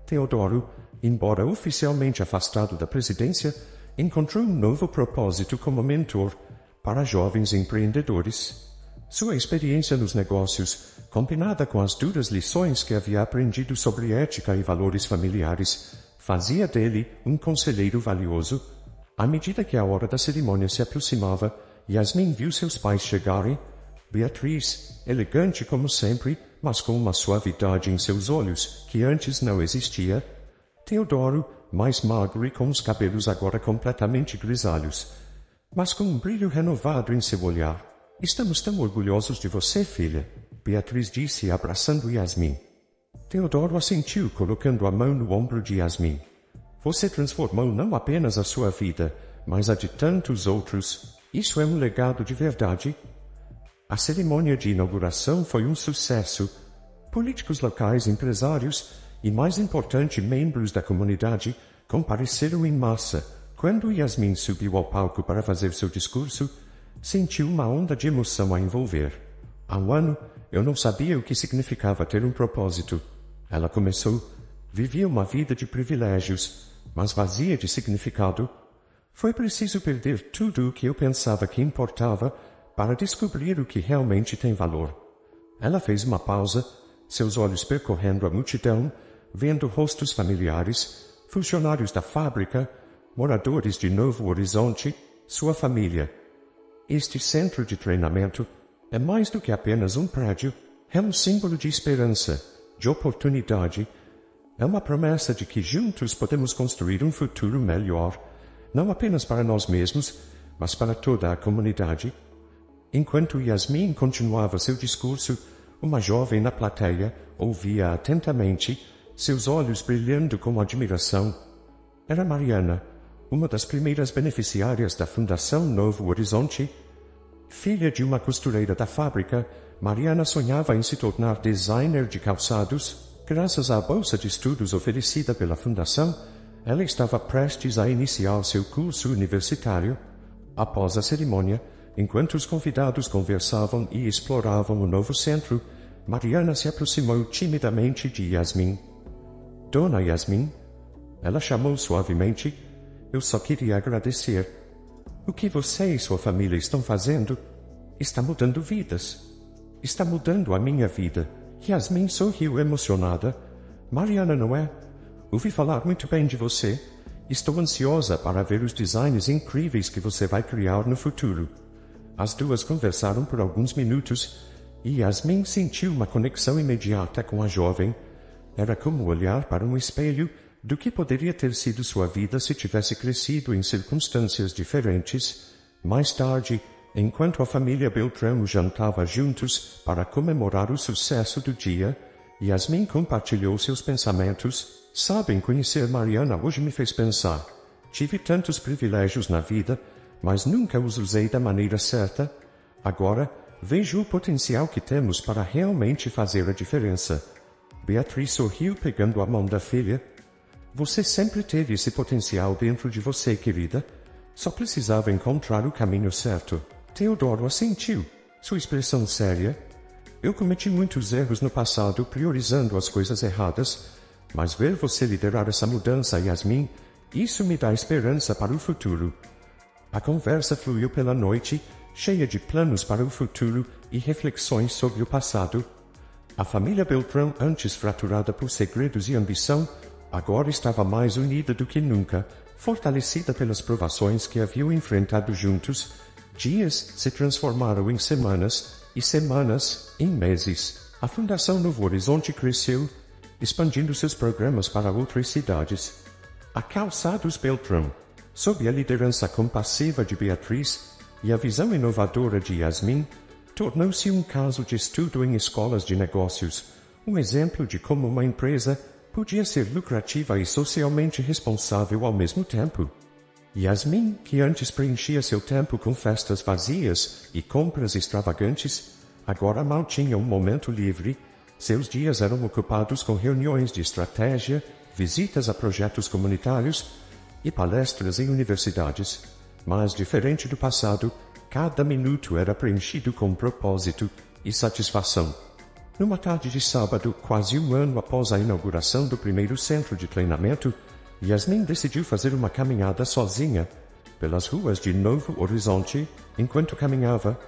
Teodoro, embora oficialmente afastado da presidência, encontrou um novo propósito como mentor para jovens empreendedores. Sua experiência nos negócios, combinada com as duras lições que havia aprendido sobre ética e valores familiares, fazia dele um conselheiro valioso. À medida que a hora da cerimônia se aproximava, Yasmin viu seus pais chegarem. Beatriz, elegante como sempre, mas com uma suavidade em seus olhos que antes não existia. Teodoro, mais magro e com os cabelos agora completamente grisalhos, mas com um brilho renovado em seu olhar. Estamos tão orgulhosos de você, filha, Beatriz disse, abraçando Yasmin. Teodoro assentiu, colocando a mão no ombro de Yasmin. Você transformou não apenas a sua vida, mas a de tantos outros. Isso é um legado de verdade. A cerimônia de inauguração foi um sucesso. Políticos locais, empresários e, mais importante, membros da comunidade compareceram em massa. Quando Yasmin subiu ao palco para fazer seu discurso, sentiu uma onda de emoção a envolver. Há um ano, eu não sabia o que significava ter um propósito. Ela começou. Vivia uma vida de privilégios, mas vazia de significado. Foi preciso perder tudo o que eu pensava que importava para descobrir o que realmente tem valor. Ela fez uma pausa, seus olhos percorrendo a multidão, vendo rostos familiares, funcionários da fábrica, moradores de Novo Horizonte, sua família. Este centro de treinamento É mais do que apenas um prédio. É um símbolo de esperança, de oportunidade. É uma promessa de que juntos podemos construir um futuro melhor, não apenas para nós mesmos, mas para toda a comunidade. Enquanto Yasmin continuava seu discurso, uma jovem na plateia ouvia atentamente, seus olhos brilhando com admiração. Era Mariana, uma das primeiras beneficiárias da Fundação Novo Horizonte. Filha de uma costureira da fábrica, Mariana sonhava em se tornar designer de calçados. Graças à bolsa de estudos oferecida pela Fundação, ela estava prestes a iniciar seu curso universitário. Após a cerimônia, enquanto os convidados conversavam e exploravam o novo centro, Mariana se aproximou timidamente de Yasmin. Dona Yasmin, ela chamou suavemente, eu só queria agradecer. O que você e sua família estão fazendo está mudando vidas. Está mudando a minha vida. Yasmin sorriu emocionada. Mariana, não é? Ouvi falar muito bem de você. Estou ansiosa para ver os designs incríveis que você vai criar no futuro. As duas conversaram por alguns minutos e Yasmin sentiu uma conexão imediata com a jovem. Era como olhar para um espelho do que poderia ter sido sua vida se tivesse crescido em circunstâncias diferentes. Mais tarde, enquanto a família Beltrão jantava juntos para comemorar o sucesso do dia, Yasmin compartilhou seus pensamentos. Sabem, conhecer Mariana hoje me fez pensar. Tive tantos privilégios na vida, mas nunca os usei da maneira certa. Agora, vejo o potencial que temos para realmente fazer a diferença. Beatriz sorriu pegando a mão da filha. Você sempre teve esse potencial dentro de você, querida. Só precisava encontrar o caminho certo. Teodoro assentiu, sua expressão séria. Eu cometi muitos erros no passado priorizando as coisas erradas, mas ver você liderar essa mudança, Yasmin, isso me dá esperança para o futuro. A conversa fluiu pela noite, cheia de planos para o futuro e reflexões sobre o passado. A família Beltrão, antes fraturada por segredos e ambição, agora estava mais unida do que nunca, fortalecida pelas provações que haviam enfrentado juntos. Dias se transformaram em semanas, e semanas em meses. A Fundação Novo Horizonte cresceu, expandindo seus programas para outras cidades. A Calçados Beltrão, sob a liderança compassiva de Beatriz e a visão inovadora de Yasmin, tornou-se um caso de estudo em escolas de negócios, um exemplo de como uma empresa podia ser lucrativa e socialmente responsável ao mesmo tempo. Yasmin, que antes preenchia seu tempo com festas vazias e compras extravagantes, agora mal tinha um momento livre. Seus dias eram ocupados com reuniões de estratégia, visitas a projetos comunitários e palestras em universidades. Mas, diferente do passado, cada minuto era preenchido com propósito e satisfação. Numa tarde de sábado, quase um ano após a inauguração do primeiro centro de treinamento, Yasmin decidiu fazer uma caminhada sozinha pelas ruas de Novo Horizonte. Enquanto caminhava,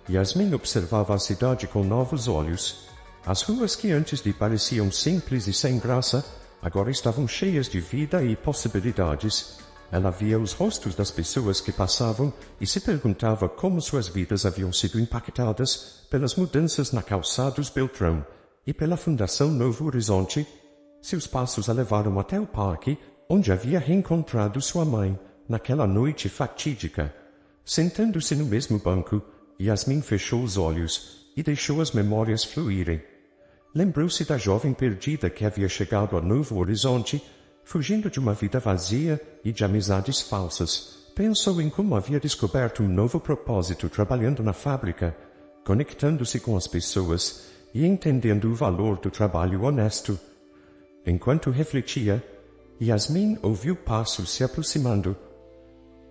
Yasmin observava a cidade com novos olhos. As ruas que antes lhe pareciam simples e sem graça, agora estavam cheias de vida e possibilidades. Ela via os rostos das pessoas que passavam e se perguntava como suas vidas haviam sido impactadas pelas mudanças na Calçados Beltrão e pela Fundação Novo Horizonte. Seus passos a levaram até o parque, onde havia reencontrado sua mãe, naquela noite fatídica. Sentando-se no mesmo banco, Yasmin fechou os olhos e deixou as memórias fluírem. Lembrou-se da jovem perdida que havia chegado a Novo Horizonte, fugindo de uma vida vazia e de amizades falsas. Pensou em como havia descoberto um novo propósito trabalhando na fábrica, conectando-se com as pessoas e entendendo o valor do trabalho honesto. Enquanto refletia, Yasmin ouviu passos se aproximando.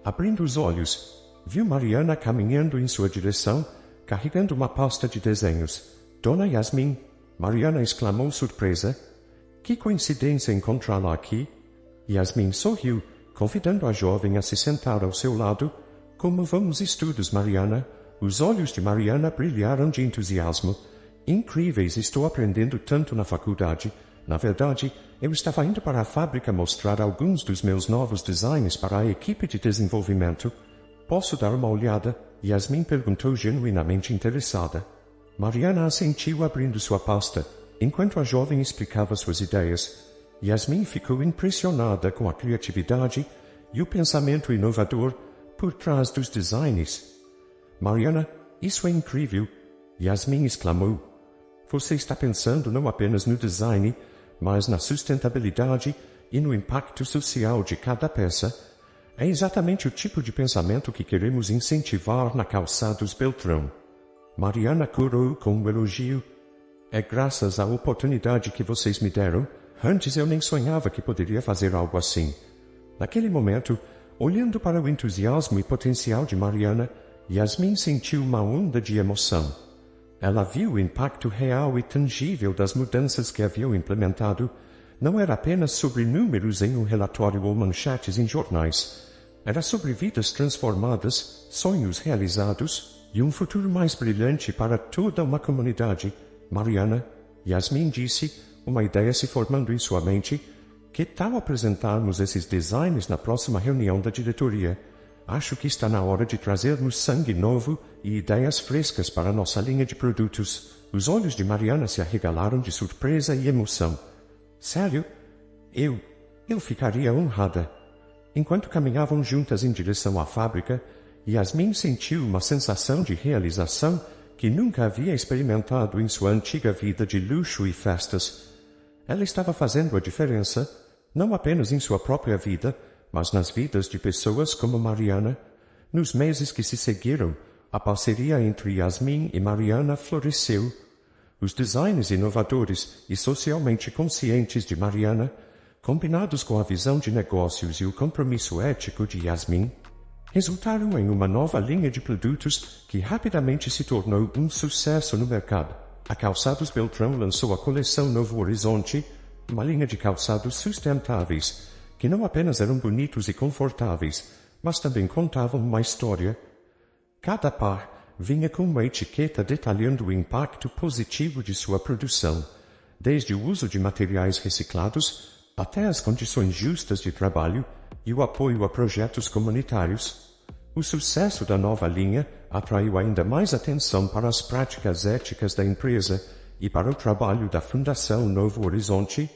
Abrindo os olhos, viu Mariana caminhando em sua direção, carregando uma pasta de desenhos. Dona Yasmin, Mariana exclamou surpresa. Que coincidência encontrá-la aqui? Yasmin sorriu, convidando a jovem a se sentar ao seu lado. Como vão os estudos, Mariana? Os olhos de Mariana brilharam de entusiasmo. Incríveis, estou aprendendo tanto na faculdade. Na verdade, eu estava indo para a fábrica mostrar alguns dos meus novos designs para a equipe de desenvolvimento. Posso dar uma olhada? Yasmin perguntou genuinamente interessada. Mariana assentiu abrindo sua pasta, enquanto a jovem explicava suas ideias. Yasmin ficou impressionada com a criatividade e o pensamento inovador por trás dos designs. Mariana, isso é incrível! Yasmin exclamou. Você está pensando não apenas no design, mas na sustentabilidade e no impacto social de cada peça. É exatamente o tipo de pensamento que queremos incentivar na Calçados Beltrão. Mariana corou com um elogio. É graças à oportunidade que vocês me deram. Antes eu nem sonhava que poderia fazer algo assim. Naquele momento, olhando para o entusiasmo e potencial de Mariana, Yasmin sentiu uma onda de emoção. Ela viu o impacto real e tangível das mudanças que haviam implementado. Não era apenas sobre números em um relatório ou manchetes em jornais. Era sobre vidas transformadas, sonhos realizados e um futuro mais brilhante para toda uma comunidade. Mariana, Yasmin disse, uma ideia se formando em sua mente. Que tal apresentarmos esses designs na próxima reunião da diretoria? Acho que está na hora de trazermos sangue novo e ideias frescas para nossa linha de produtos. Os olhos de Mariana se arregalaram de surpresa e emoção. Sério? Eu ficaria honrada. Enquanto caminhavam juntas em direção à fábrica, Yasmin sentiu uma sensação de realização que nunca havia experimentado em sua antiga vida de luxo e festas. Ela estava fazendo a diferença, não apenas em sua própria vida, mas nas vidas de pessoas como Mariana. Nos meses que se seguiram, a parceria entre Yasmin e Mariana floresceu. Os designs inovadores e socialmente conscientes de Mariana, combinados com a visão de negócios e o compromisso ético de Yasmin, resultaram em uma nova linha de produtos que rapidamente se tornou um sucesso no mercado. A Calçados Beltrão lançou a coleção Novo Horizonte, uma linha de calçados sustentáveis, que não apenas eram bonitos e confortáveis, mas também contavam uma história. Cada par vinha com uma etiqueta detalhando o impacto positivo de sua produção, desde o uso de materiais reciclados até as condições justas de trabalho e o apoio a projetos comunitários. O sucesso da nova linha atraiu ainda mais atenção para as práticas éticas da empresa e para o trabalho da Fundação Novo Horizonte.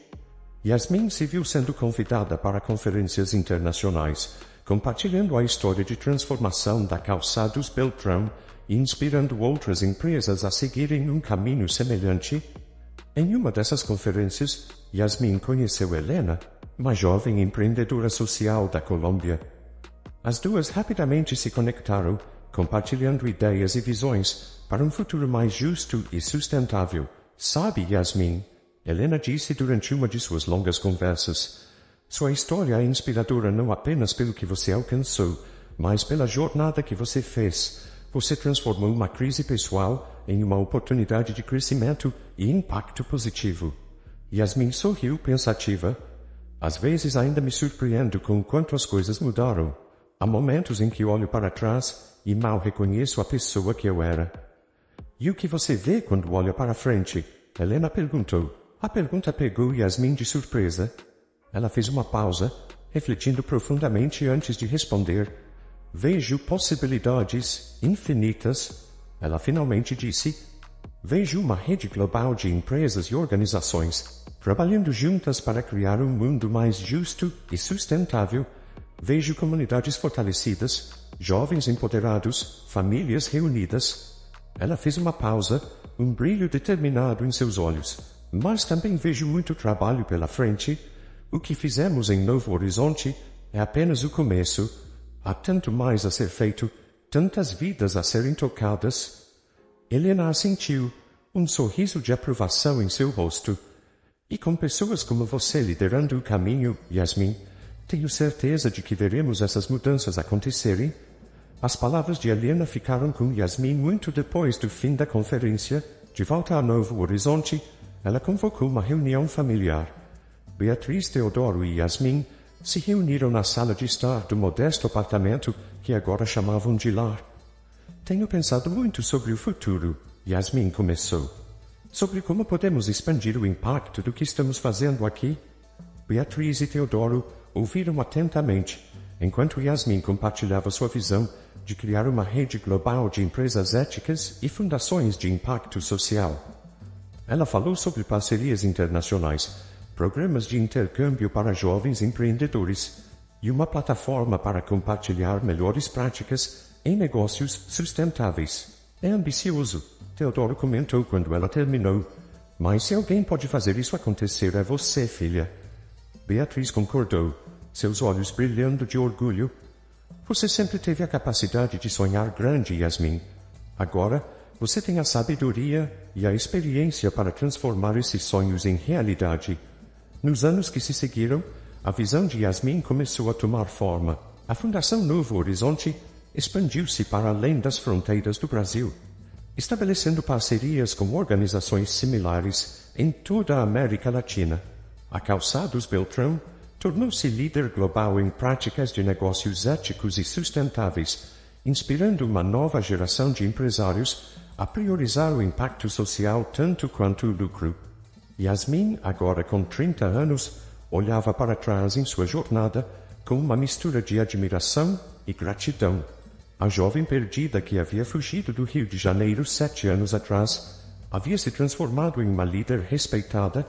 Yasmin se viu sendo convidada para conferências internacionais, compartilhando a história de transformação da Calçados Beltrão e inspirando outras empresas a seguirem um caminho semelhante. Em uma dessas conferências, Yasmin conheceu Helena, uma jovem empreendedora social da Colômbia. As duas rapidamente se conectaram, compartilhando ideias e visões para um futuro mais justo e sustentável. Sabe, Yasmin, Helena disse durante uma de suas longas conversas, sua história é inspiradora não apenas pelo que você alcançou, mas pela jornada que você fez. Você transformou uma crise pessoal em uma oportunidade de crescimento e impacto positivo. Yasmin sorriu pensativa. Às vezes ainda me surpreendo com o quanto as coisas mudaram. Há momentos em que olho para trás e mal reconheço a pessoa que eu era. E o que você vê quando olha para frente? Helena perguntou. A pergunta pegou Yasmin de surpresa. Ela fez uma pausa, refletindo profundamente antes de responder. Vejo possibilidades infinitas, ela finalmente disse. Vejo uma rede global de empresas e organizações, trabalhando juntas para criar um mundo mais justo e sustentável. Vejo comunidades fortalecidas, jovens empoderados, famílias reunidas. Ela fez uma pausa, um brilho determinado em seus olhos. Mas também vejo muito trabalho pela frente. O que fizemos em Novo Horizonte é apenas o começo. Há tanto mais a ser feito, tantas vidas a serem tocadas. Helena assentiu, um sorriso de aprovação em seu rosto. E com pessoas como você liderando o caminho, Yasmin, tenho certeza de que veremos essas mudanças acontecerem. As palavras de Helena ficaram com Yasmin muito depois do fim da conferência. De volta a Novo Horizonte, ela convocou uma reunião familiar. Beatriz, Teodoro e Yasmin se reuniram na sala de estar do modesto apartamento que agora chamavam de lar. Tenho pensado muito sobre o futuro, Yasmin começou. Sobre como podemos expandir o impacto do que estamos fazendo aqui. Beatriz e Teodoro ouviram atentamente, enquanto Yasmin compartilhava sua visão de criar uma rede global de empresas éticas e fundações de impacto social. Ela falou sobre parcerias internacionais, programas de intercâmbio para jovens empreendedores e uma plataforma para compartilhar melhores práticas em negócios sustentáveis. É ambicioso, Teodoro comentou quando ela terminou. Mas se alguém pode fazer isso acontecer é você, filha. Beatriz concordou, seus olhos brilhando de orgulho. Você sempre teve a capacidade de sonhar grande, Yasmin. Agora, você tem a sabedoria e a experiência para transformar esses sonhos em realidade. Nos anos que se seguiram, a visão de Yasmin começou a tomar forma. A Fundação Novo Horizonte expandiu-se para além das fronteiras do Brasil, estabelecendo parcerias com organizações similares em toda a América Latina. A Calçados Beltrão tornou-se líder global em práticas de negócios éticos e sustentáveis, inspirando uma nova geração de empresários a priorizar o impacto social tanto quanto o lucro. Yasmin, agora com 30 anos, olhava para trás em sua jornada com uma mistura de admiração e gratidão. A jovem perdida que havia fugido do Rio de Janeiro 7 anos atrás havia se transformado em uma líder respeitada,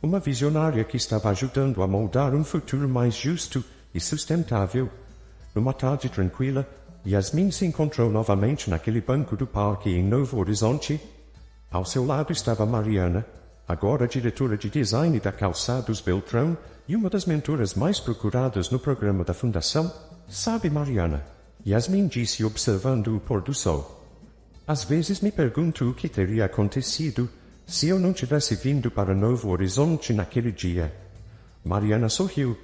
uma visionária que estava ajudando a moldar um futuro mais justo e sustentável. Numa tarde tranquila, Yasmin se encontrou novamente naquele banco do parque em Novo Horizonte. Ao seu lado estava Mariana, agora diretora de design da Calçados Beltrão e uma das mentoras mais procuradas no programa da Fundação. Sabe, Mariana, Yasmin disse observando o pôr do sol. Às vezes me pergunto o que teria acontecido se eu não tivesse vindo para Novo Horizonte naquele dia. Mariana sorriu.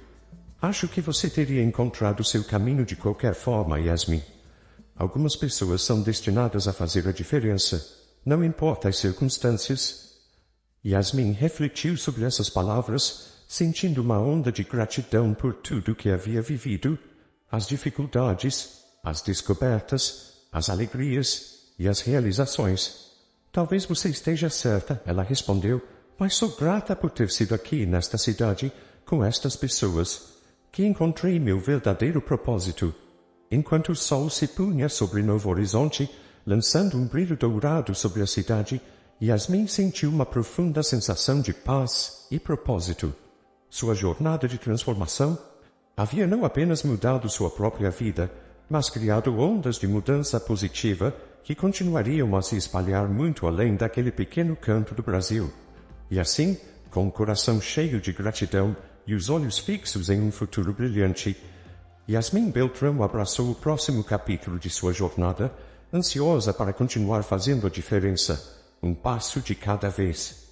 Acho que você teria encontrado seu caminho de qualquer forma, Yasmin. Algumas pessoas são destinadas a fazer a diferença, não importa as circunstâncias. Yasmin refletiu sobre essas palavras, sentindo uma onda de gratidão por tudo que havia vivido, as dificuldades, as descobertas, as alegrias e as realizações. Talvez você esteja certa, ela respondeu, mas sou grata por ter sido aqui nesta cidade, com estas pessoas, que encontrei meu verdadeiro propósito. Enquanto o sol se punha sobre Novo Horizonte, lançando um brilho dourado sobre a cidade, Yasmin sentiu uma profunda sensação de paz e propósito. Sua jornada de transformação havia não apenas mudado sua própria vida, mas criado ondas de mudança positiva que continuariam a se espalhar muito além daquele pequeno canto do Brasil. E assim, com o coração cheio de gratidão e os olhos fixos em um futuro brilhante, Yasmin Beltrão abraçou o próximo capítulo de sua jornada, ansiosa para continuar fazendo a diferença, um passo de cada vez.